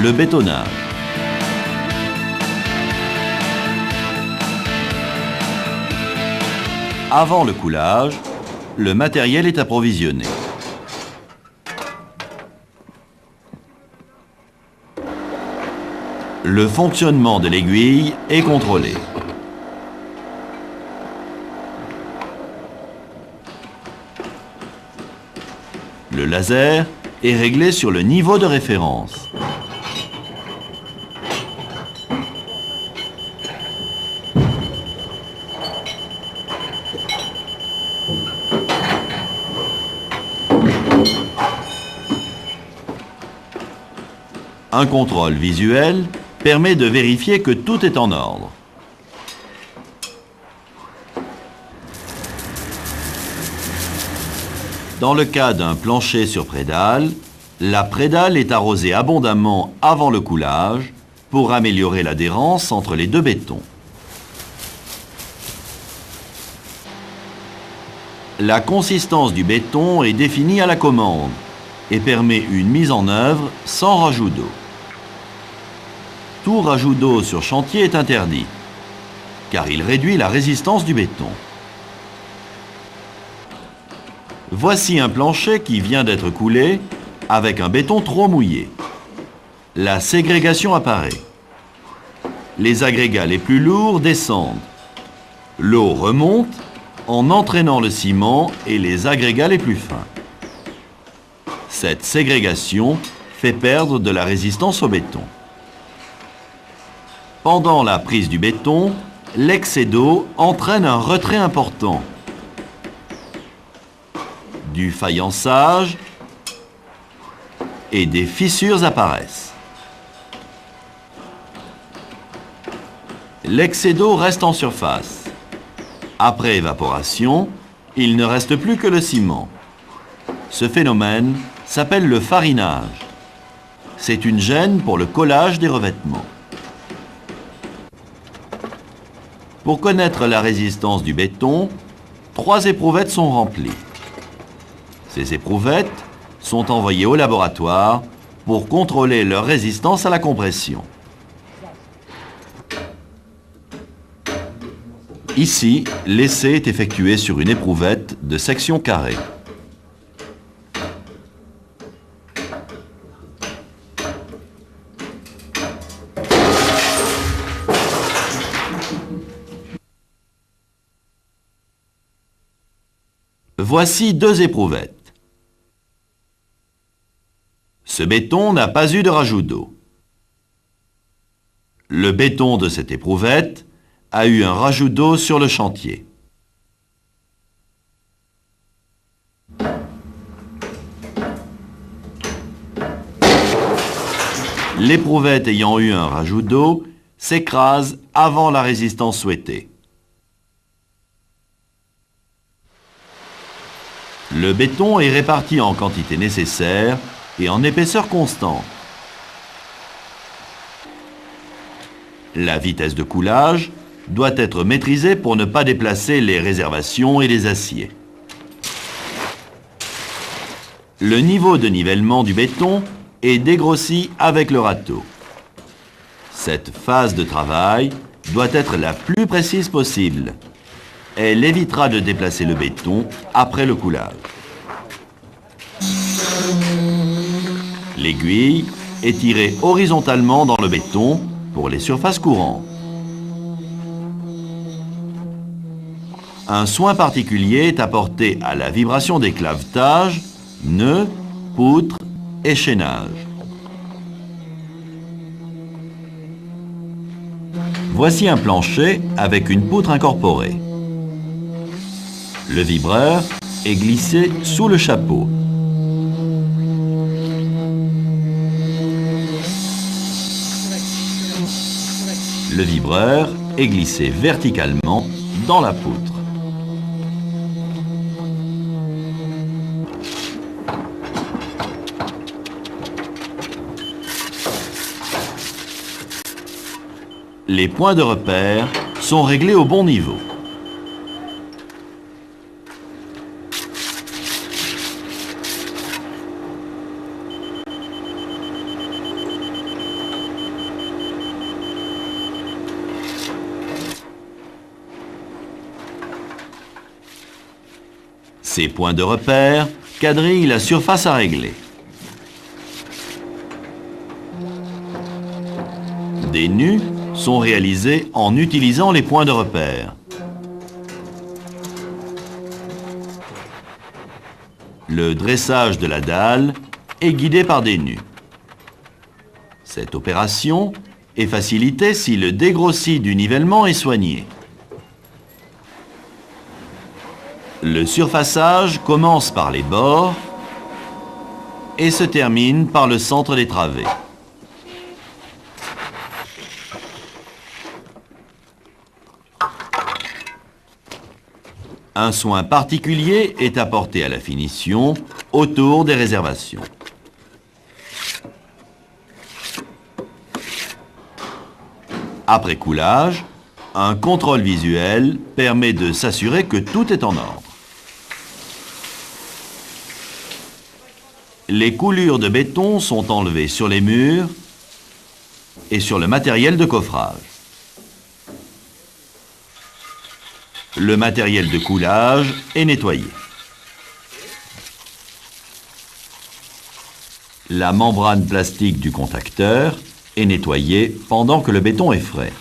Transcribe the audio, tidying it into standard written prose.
le bétonnage. Avant le coulage, le matériel est approvisionné. Le fonctionnement de l'aiguille est contrôlé. Le laser est réglé sur le niveau de référence. Un contrôle visuel permet de vérifier que tout est en ordre. Dans le cas d'un plancher sur prédale, la prédale est arrosée abondamment avant le coulage pour améliorer l'adhérence entre les deux bétons. La consistance du béton est définie à la commande et permet une mise en œuvre sans rajout d'eau. Tout rajout d'eau sur chantier est interdit, car il réduit la résistance du béton. Voici un plancher qui vient d'être coulé avec un béton trop mouillé. La ségrégation apparaît. Les agrégats les plus lourds descendent. L'eau remonte en entraînant le ciment et les agrégats les plus fins. Cette ségrégation fait perdre de la résistance au béton. Pendant la prise du béton, l'excès d'eau entraîne un retrait important. Du faïençage et des fissures apparaissent. L'excès d'eau reste en surface. Après évaporation, il ne reste plus que le ciment. Ce phénomène s'appelle le farinage. C'est une gêne pour le collage des revêtements. Pour connaître la résistance du béton, 3 éprouvettes sont remplies. Ces éprouvettes sont envoyées au laboratoire pour contrôler leur résistance à la compression. Ici, l'essai est effectué sur une éprouvette de section carrée. Voici 2 éprouvettes. Ce béton n'a pas eu de rajout d'eau. Le béton de cette éprouvette a eu un rajout d'eau sur le chantier. L'éprouvette ayant eu un rajout d'eau s'écrase avant la résistance souhaitée. Le béton est réparti en quantité nécessaire et en épaisseur constante. La vitesse de coulage doit être maîtrisée pour ne pas déplacer les réservations et les aciers. Le niveau de nivellement du béton est dégrossi avec le râteau. Cette phase de travail doit être la plus précise possible. Elle évitera de déplacer le béton après le coulage. L'aiguille est tirée horizontalement dans le béton pour les surfaces courantes. Un soin particulier est apporté à la vibration des clavetages, nœuds, poutres et chaînages. Voici un plancher avec une poutre incorporée. Le vibreur est glissé sous le chapeau. Le vibreur est glissé verticalement dans la poutre. Les points de repère sont réglés au bon niveau. Ces points de repère quadrillent la surface à régler. Des nus sont réalisés en utilisant les points de repère. Le dressage de la dalle est guidé par des nus. Cette opération est facilitée si le dégrossi du nivellement est soigné. Le surfaçage commence par les bords et se termine par le centre des travées. Un soin particulier est apporté à la finition autour des réservations. Après coulage, un contrôle visuel permet de s'assurer que tout est en ordre. Les coulures de béton sont enlevées sur les murs et sur le matériel de coffrage. Le matériel de coulage est nettoyé. La membrane plastique du contacteur est nettoyée pendant que le béton est frais.